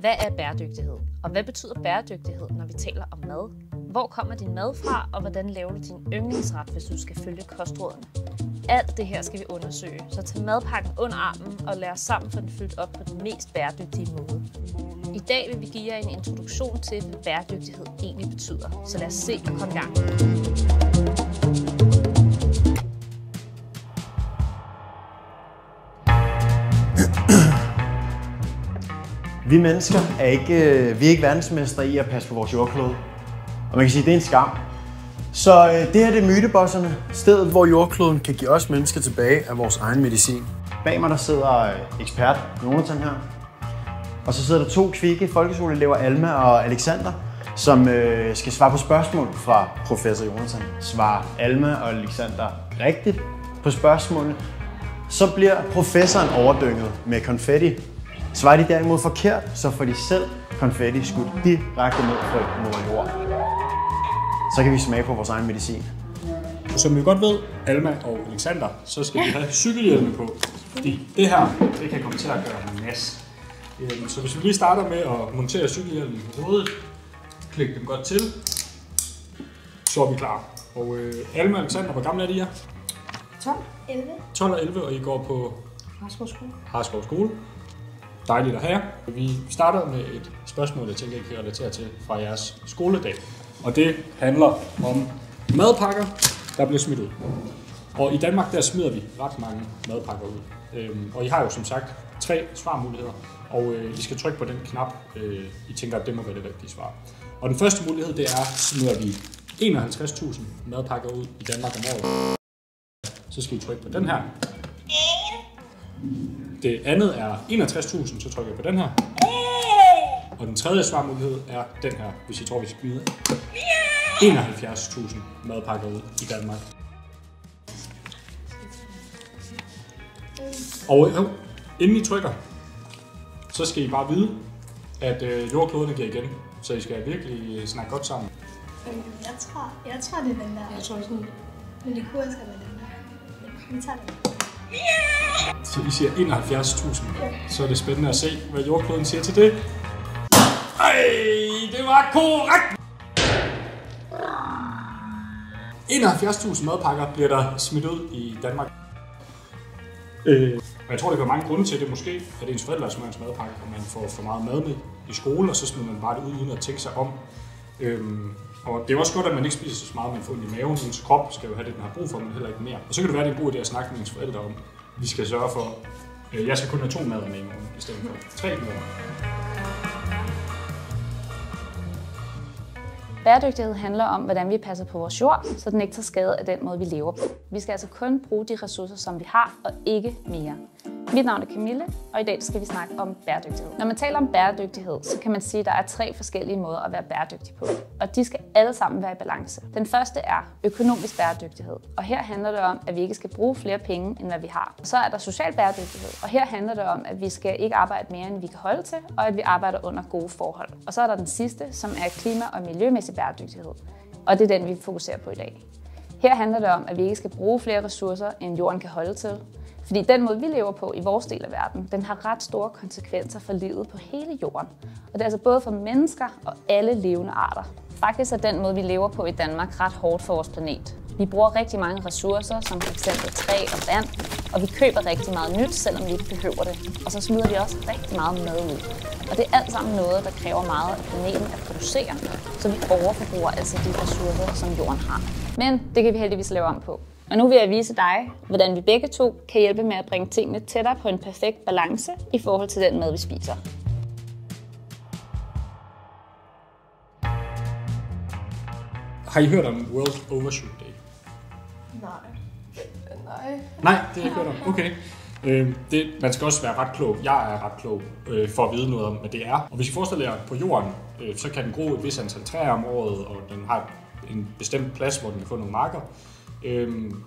Hvad er bæredygtighed? Og hvad betyder bæredygtighed, når vi taler om mad? Hvor kommer din mad fra, og hvordan laver du din yndlingsret, hvis du skal følge kostrådene? Alt det her skal vi undersøge, så tag madpakken under armen og lad os sammen få den fyldt op på den mest bæredygtige måde. I dag vil vi give jer en introduktion til, hvad bæredygtighed egentlig betyder. Så lad os se og komme i gang. Vi mennesker er ikke verdensmestre i at passe på vores jordklode. Og man kan sige, at det er en skam. Så det her det er Mytebosserne, stedet hvor jordkloden kan give os mennesker tilbage af vores egen medicin. Bag mig der sidder ekspert Jonathan her. Og så sidder der to kvikke folkeskoleelever, Alma og Alexander, som skal svare på spørgsmål fra professor Jonathan. Svarer Alma og Alexander rigtigt på spørgsmålene, så bliver professoren overdynget med konfetti. Svarer de derimod forkert, så får de selv konfetti skudt direkte ned fra moder jord. Så kan vi smage på vores egen medicin. Som vi godt ved, Alma og Alexander, så skal vi have cykelhjelme på. Fordi det her, det kan komme til at gøre en masse. Så hvis vi lige starter med at montere cykelhjelmen på hovedet, klik dem godt til, så er vi klar. Og Alma og Alexander, hvor gamle er de her? 12 og 11, og I går på Harskov Skole. Dejligt at have. Vi starter med et spørgsmål, jeg tænker, I kan relatere til fra jeres skoledag. Og det handler om madpakker, der bliver smidt ud. Og i Danmark, der smider vi ret mange madpakker ud. Og I har jo som sagt 3 svarmuligheder, og I skal trykke på den knap, I tænker, at det må være det rigtige svar. Og den første mulighed, det er, smider vi 51.000 madpakker ud i Danmark om året. Så skal I trykke på den her. Det andet er 61.000, så trykker jeg på den her. Og den tredje svarmulighed er den her, hvis I tror, vi skal smide 71.000 madpakker ud i Danmark. Og inden I trykker, så skal I bare vide, at jordkloden giver igen. Så I skal virkelig snakke godt sammen. Jeg tror det er den der. Jeg tror også den. Men det kunne også være den der. Vi tager den. Så I siger 71.000. Så er det spændende at se, hvad jordkloden siger til det. Ej, det var korrekt! 71.000 madpakker bliver der smidt ud i Danmark. Og jeg tror, der kan være mange grunde til det. Måske at ens forældre smider ens madpakke, og man får for meget mad med i skole, og så smider man bare det ud uden at tænke sig om. Og det er også godt, at man ikke spiser så meget, man får ondt i maven. Ens krop skal jo have det, den har brug for, men heller ikke mere. Og så kan det være, det er en god idé at snakke med ens forældre om. Vi skal sørge for, jeg skal kun have 2 madder med i morgen, i stedet for 3 madder. Bæredygtighed handler om, hvordan vi passer på vores jord, så den ikke tager skade af den måde, vi lever på. Vi skal altså kun bruge de ressourcer, som vi har, og ikke mere. Mit navn er Camille, og i dag skal vi snakke om bæredygtighed. Når man taler om bæredygtighed, så kan man sige, at der er 3 forskellige måder at være bæredygtig på. Og de skal alle sammen være i balance. Den første er økonomisk bæredygtighed, og her handler det om, at vi ikke skal bruge flere penge, end hvad vi har. Så er der social bæredygtighed, og her handler det om, at vi skal ikke arbejde mere, end vi kan holde til, og at vi arbejder under gode forhold. Og så er der den sidste, som er klima- og miljømæssig bæredygtighed, og det er den, vi fokuserer på i dag. Her handler det om, at vi ikke skal bruge flere ressourcer, end jorden kan holde til. Fordi den måde, vi lever på i vores del af verden, den har ret store konsekvenser for livet på hele jorden. Og det er altså både for mennesker og alle levende arter. Faktisk er den måde, vi lever på i Danmark ret hårdt for vores planet. Vi bruger rigtig mange ressourcer, som f.eks. træ og vand, og vi køber rigtig meget nyt, selvom vi ikke behøver det. Og så smider vi også rigtig meget mad ud. Og det er alt sammen noget, der kræver meget af planeten at producere, så vi overforbruger altså de ressourcer, som jorden har. Men det kan vi heldigvis lave om på. Og nu vil jeg vise dig, hvordan vi begge to kan hjælpe med at bringe tingene tættere på en perfekt balance i forhold til den mad, vi spiser. Har I hørt om World Overshoot Day? Nej. Nej, det har jeg ikke hørt om. Okay. Man skal også være ret klog. Jeg er ret klog for at vide noget om, hvad det er. Og hvis I forestiller jer på jorden, så kan den gro et vis antal træer om året, og den har en bestemt plads, hvor den kan få nogle marker.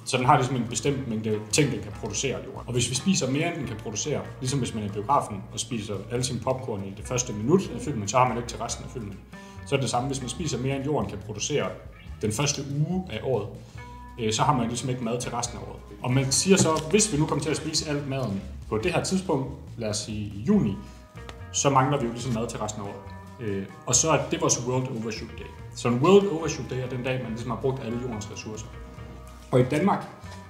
Så den har ligesom en bestemt mængde ting, den kan producere i jorden. Og hvis vi spiser mere, end den kan producere, ligesom hvis man er i biografen og spiser alle sine popcorn i det første minut af filmen, så har man ikke til resten af filmen. Så er det det samme, hvis man spiser mere, end jorden kan producere den første uge af året, så har man ligesom ikke mad til resten af året. Og man siger så, hvis vi nu kommer til at spise alt maden på det her tidspunkt, lad os sige i juni, så mangler vi jo ligesom mad til resten af året. Og så er det vores World Overshoot Day. Så en World Overshoot Day er den dag, man ligesom har brugt alle jordens ressourcer. Og i Danmark,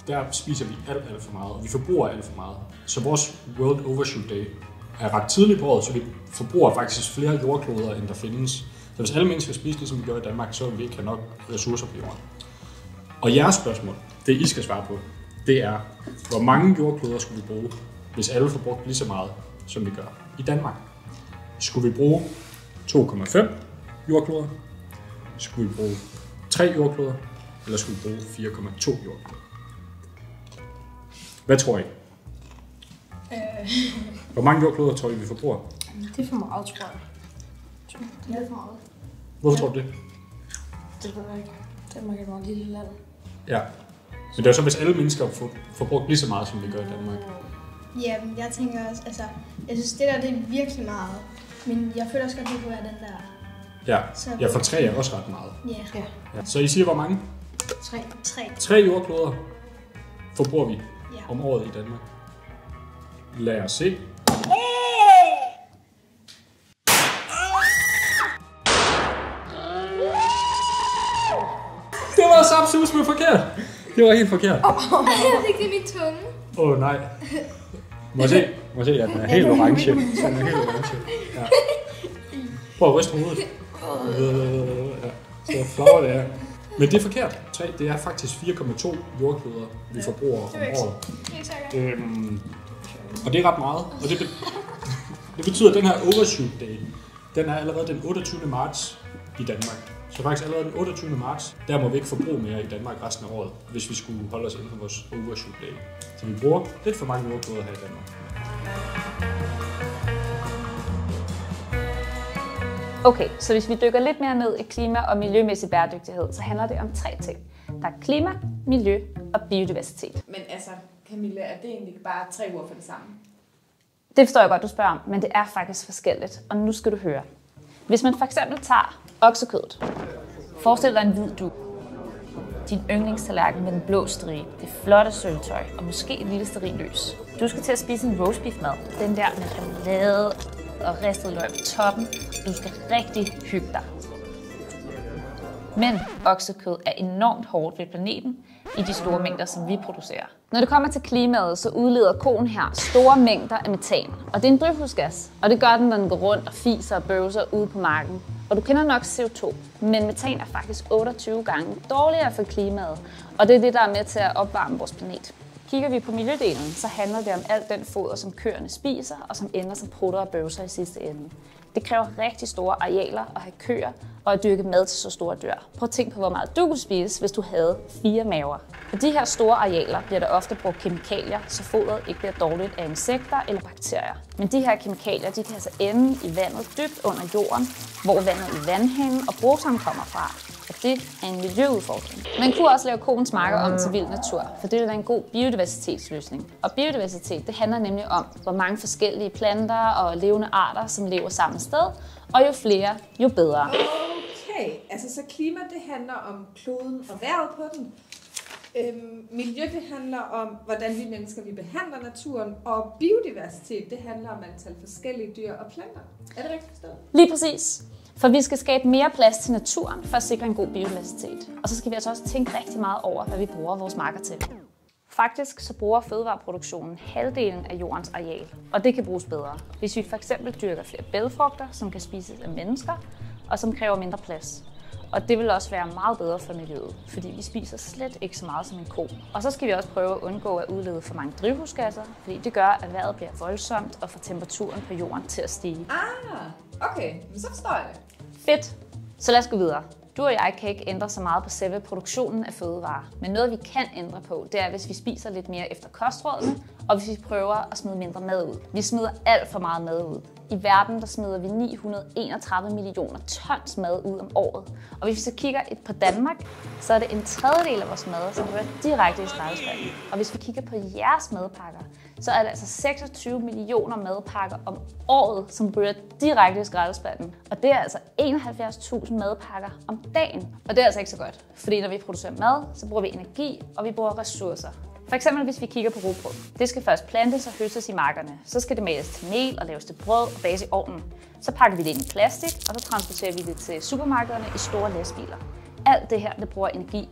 der spiser vi alt for meget, og vi forbruger alt for meget. Så vores World Overshoot Day er ret tidligt på året, så vi forbruger faktisk flere jordkloder, end der findes. Så hvis alle mennesker spiser ligesom vi gør i Danmark, så vil vi ikke have nok ressourcer på jorden. Og jeres spørgsmål, det I skal svare på, det er, hvor mange jordkloder skulle vi bruge, hvis alle får brugt lige så meget, som vi gør i Danmark? Skulle vi bruge 2,5 jordkloder? Skulle vi bruge 3 jordkloder? Eller skulle vi bruge 4,2 jordkloder? Hvad tror I? Hvor mange jordkloder tror I, vi forbruger? Det er for meget, tror jeg. Det er for meget. Hvorfor tror du det? Det ved jeg ikke. Danmark er et meget lille land. Ja. Men det er så, hvis alle mennesker får brugt lige så meget, som vi gør i Danmark. Ja, men jeg tænker også, altså, jeg synes, det der det er virkelig meget. Men jeg føler også godt, det kunne være den der. Ja, for 3 er også ret meget. Ja. Ja. Så I siger, hvor mange? 3. 3 jordkloder forbruger vi om året i Danmark. Lad os se. Det var sapsus med forkert. Det var helt forkert. Jeg fik det i min tunge. Nej. Må jeg se, at den er helt orange. Den er helt orange. Ja. Prøv at ryste hovedet. Ja. Så flagre det er. Men det er forkert. 3, det er faktisk 4,2 jordkloder, vi forbruger om året. Og det er ret meget. Og det betyder, at den her Overshoot Day, den er allerede den 28. marts i Danmark. Så faktisk allerede den 28. marts, der må vi ikke forbruge mere i Danmark resten af året, hvis vi skulle holde os inden for vores Overshoot Day. Så vi bruger lidt for mange jordkloder her i Danmark. Okay, så hvis vi dykker lidt mere ned i klima- og miljømæssig bæredygtighed, så handler det om 3 ting. Der er klima, miljø og biodiversitet. Men altså, Camilla, er det egentlig bare 3 ord for det samme? Det forstår jeg godt, du spørger om, men det er faktisk forskelligt, og nu skal du høre. Hvis man for eksempel tager oksekødet, forestil dig en hvid dug, din yndlingstallerken med den blå stribe, det flotte sølvtøj og måske et lille stearinlys. Du skal til at spise en roastbeef-mad, den der med remoulade og ristet løg på toppen. Du skal rigtig hygge dig. Men oksekød er enormt hårdt ved planeten i de store mængder, som vi producerer. Når det kommer til klimaet, så udleder koen her store mængder af metan. Og det er en drivhusgas, og det gør den, når den går rundt og fiser og bøvser ude på marken. Og du kender nok CO2, men metan er faktisk 28 gange dårligere for klimaet. Og det er det, der er med til at opvarme vores planet. Kigger vi på miljødelen, så handler det om alt den foder, som køerne spiser, og som ender som prutter og bøvser i sidste ende. Det kræver rigtig store arealer at have køer og at dyrke mad til så store dyr. Prøv at tænke på, hvor meget du kunne spise, hvis du havde 4 maver. På de her store arealer bliver der ofte brugt kemikalier, så fodret ikke bliver dårligt af insekter eller bakterier. Men de her kemikalier de kan altså ende i vandet dybt under jorden, hvor vandet i vandhanen og bruseren kommer fra. Og det er en miljøudfordring. Man kunne også lave koens marker om til vild natur, for det vil være en god biodiversitetsløsning. Og biodiversitet det handler nemlig om, hvor mange forskellige planter og levende arter, som lever samme sted, og jo flere, jo bedre. Okay, altså så klima det handler om kloden og vejret på den. Miljø det handler om, hvordan vi mennesker vi behandler naturen, og biodiversitet det handler om antal forskellige dyr og planter. Er det rigtigt forstået? Lige præcis. For vi skal skabe mere plads til naturen for at sikre en god biodiversitet. Og så skal vi altså også tænke rigtig meget over, hvad vi bruger vores marker til. Faktisk så bruger fødevareproduktionen halvdelen af jordens areal, og det kan bruges bedre. Hvis vi for eksempel dyrker flere bælgfrugter, som kan spises af mennesker, og som kræver mindre plads. Og det vil også være meget bedre for miljøet, fordi vi spiser slet ikke så meget som en ko. Og så skal vi også prøve at undgå at udlede for mange drivhusgasser, fordi det gør, at vejret bliver voldsomt og får temperaturen på jorden til at stige. Okay, men så forstår jeg det. Fedt! Så lad os gå videre. Du og jeg kan ikke ændre så meget på selve produktionen af fødevarer, men noget vi kan ændre på, det er, hvis vi spiser lidt mere efter kostrådene, og hvis vi prøver at smide mindre mad ud. Vi smider alt for meget mad ud. I verden der smider vi 931 millioner tons mad ud om året. Og hvis vi så kigger på Danmark, så er det 1/3 af vores mad, som ryger direkte i skraldespanden. Og hvis vi kigger på jeres madpakker, så er det altså 26 millioner madpakker om året, som ryger direkte i skraldespanden. Og det er altså 71.000 madpakker om dagen. Og det er altså ikke så godt, fordi når vi producerer mad, så bruger vi energi, og vi bruger ressourcer. For eksempel hvis vi kigger på rugbrød. Det skal først plantes og høstes i markerne. Så skal det males til mel og laves til brød og bages i ovnen. Så pakker vi det ind i plastik, og så transporterer vi det til supermarkederne i store lastbiler. Alt det her, det bruger energi.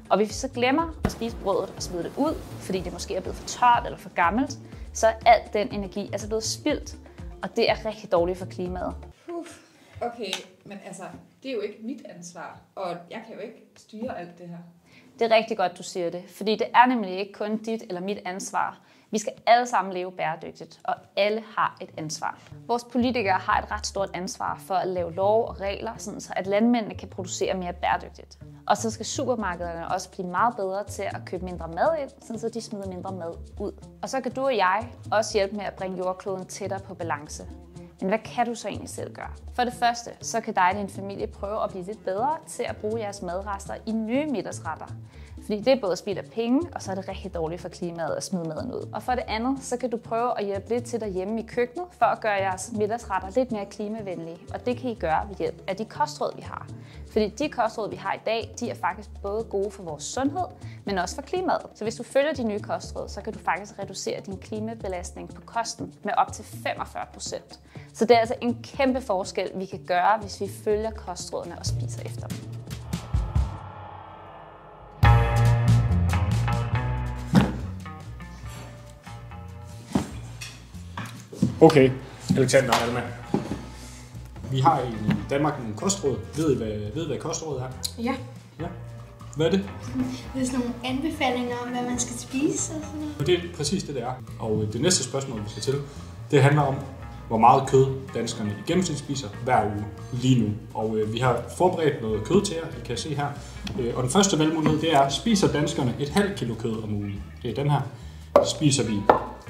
Og hvis vi så glemmer at spise brødet og smide det ud, fordi det måske er blevet for tørt eller for gammelt, så er al den energi altså blevet spildt. Og det er rigtig dårligt for klimaet. Okay, men altså, det er jo ikke mit ansvar, og jeg kan jo ikke styre alt det her. Det er rigtig godt, du siger det, fordi det er nemlig ikke kun dit eller mit ansvar. Vi skal alle sammen leve bæredygtigt, og alle har et ansvar. Vores politikere har et ret stort ansvar for at lave love og regler, så at landmændene kan producere mere bæredygtigt. Og så skal supermarkederne også blive meget bedre til at købe mindre mad ind, så de smider mindre mad ud. Og så kan du og jeg også hjælpe med at bringe jordkloden tættere på balance. Men hvad kan du så egentlig selv gøre? For det første, så kan dig og din familie prøve at blive lidt bedre til at bruge jeres madrester i nye middagsretter. Fordi det er både spild af penge, og så er det rigtig dårligt for klimaet at smide maden ud. Og for det andet, så kan du prøve at hjælpe lidt til derhjemme i køkkenet, for at gøre jeres middagsretter lidt mere klimavenlige. Og det kan I gøre ved hjælp af de kostråd, vi har. Fordi de kostråd, vi har i dag, de er faktisk både gode for vores sundhed, men også for klimaet. Så hvis du følger de nye kostråd, så kan du faktisk reducere din klimabelastning på kosten med op til 45%. Så det er altså en kæmpe forskel, vi kan gøre, hvis vi følger kostrådene og spiser efter dem. Okay, Alexander og Alma. Vi har i Danmark nogle kostråd. Ved I, hvad kostråd er? Ja. Ja. Hvad er det? Det er sådan nogle anbefalinger om, hvad man skal spise og sådan noget. Og det er præcis det er. Og det næste spørgsmål, vi skal til, det handler om, hvor meget kød danskerne i gennemsnit spiser hver uge lige nu. Og vi har forberedt noget kød til jer, I kan se her. Og den første valgmulighed, det er, spiser danskerne et halvt kilo kød om ugen? Det er den her. Spiser vi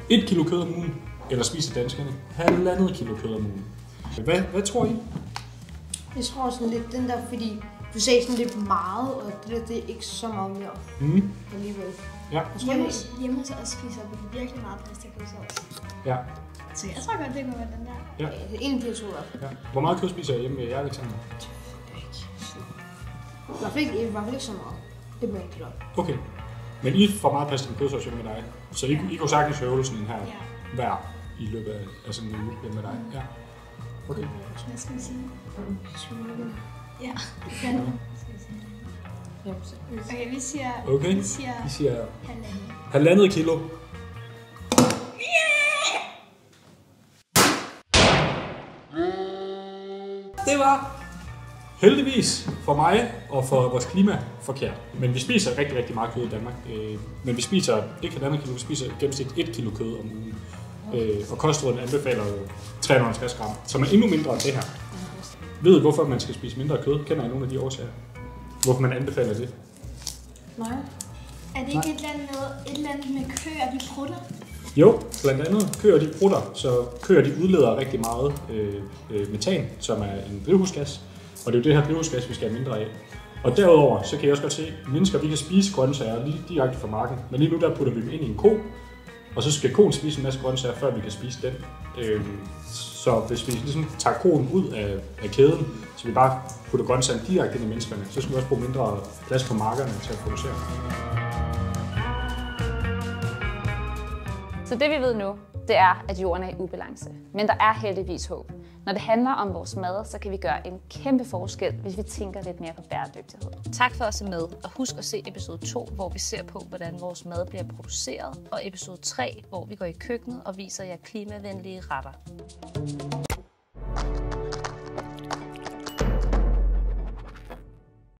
1 kilo kød om ugen? Eller spiser danskerne 1,5 kilo kød om ugen? Hvad tror I? Jeg tror sådan lidt den der, fordi du sagde sådan lidt meget, og det er ikke så meget mere alligevel. Ja. Hjemme hos os spiser vi virkelig meget pastakødsovs. Ja. Så jeg tror godt, det kunne være den der. Ja. En af de to Ja. Hvor meget kød spiser I hjemme med jer, Alexander? I hvert fald ikke så meget. Det bliver ikke klart. Okay. Men I får meget pasta med kødsovs hjemme med dig. Så I kunne sagtens øve sådan en her hver i løbet af sådan en uge hjemme med dig. Ja. Okay. Hvad skal vi sige? Ja. Okay, vi siger... Okay. Vi siger 1,5 kilo. Det var heldigvis for mig og for vores klima forkert. Men vi spiser rigtig, rigtig meget kød i Danmark. Men vi spiser ikke 1,5 kilo, vi spiser gennemsnit 1 kilo kød om ugen. Og kostråden anbefaler 350 gram, som er endnu mindre end det her. Ved I, hvorfor man skal spise mindre kød? Kender I nogle af de årsager? Hvorfor man anbefaler det? Nej. Er det ikke et eller andet med køer, de prutter? Jo, blandt andet køer de prutter, så køer de udleder rigtig meget metan, som er en drivhusgas. Og det er jo det her drivhusgas, vi skal have mindre af. Og derudover, så kan I også godt se, at mennesker vi kan spise grøntsager lige direkte fra marken. Men lige nu der putter vi dem ind i en ko, og så skal koen spise en masse grøntsager, før vi kan spise den. Så hvis vi ligesom tager koen ud af kæden, så vi bare putter grøntsagerne direkte ind i menneskerne, så skal vi også bruge mindre plads på markerne til at producere. Så det vi ved nu, det er, at jorden er i ubalance. Men der er heldigvis håb. Når det handler om vores mad, så kan vi gøre en kæmpe forskel, hvis vi tænker lidt mere på bæredygtighed. Tak for at se med, og husk at se episode 2, hvor vi ser på, hvordan vores mad bliver produceret, og episode 3, hvor vi går i køkkenet og viser jer klimavenlige retter.